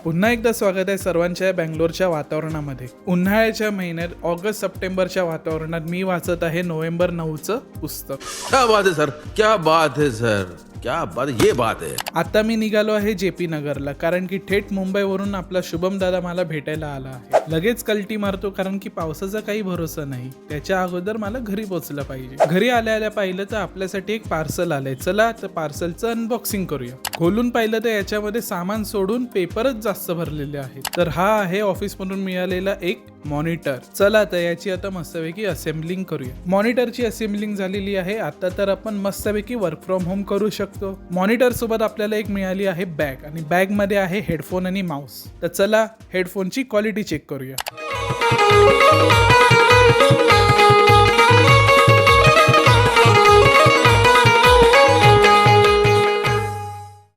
पुन्हा एकदा स्वागत आहे सर्वांच्या बँगलोरच्या वातावरणामध्ये. उन्हाळ्याच्या महिन्यात ऑगस्ट सप्टेंबरच्या वातावरणात मी वाचत आहे नोव्हेंबर 9चं पुस्तक. क्या बात है सर, क्या बात है सर, क्या बात है, ये बात है. आता मी निघालो आहे JP नगरला, कारण की थेट मुंबईवरून आपला शुभम दादा मला भेटायला आला आहे. लगेच कल्टी मारतो कारण की पावसाचा काही भरोसा नाही. त्याच्या अगोदर मला घरी पोहोचलं पाहिजे. घरी आल्या पाहिलं तर आपल्यासाठी एक पार्सल आलंय. चला तर पार्सलचं अनबॉक्सिंग करूया. खोलून पाहिलं तर याच्यामध्ये सामान सोडून पेपरच जास्त भरलेले आहेत. तर हा आहे ऑफिस मधून मिळालेला एक मॉनिटर. चला तर याची आता मस्तपैकी असेंबलिंग करूया. मॉनिटरची असेंबलिंग झालेली आहे. आता तर आपण मस्तपैकी वर्क फ्रॉम होम करू शकतो. मॉनिटर सोबत आपल्याला एक मिळाली आहे बॅग, आणि बॅग मध्ये आहे हेडफोन आणि माउस. तर चला हेडफोनची क्वालिटी चेक करूया.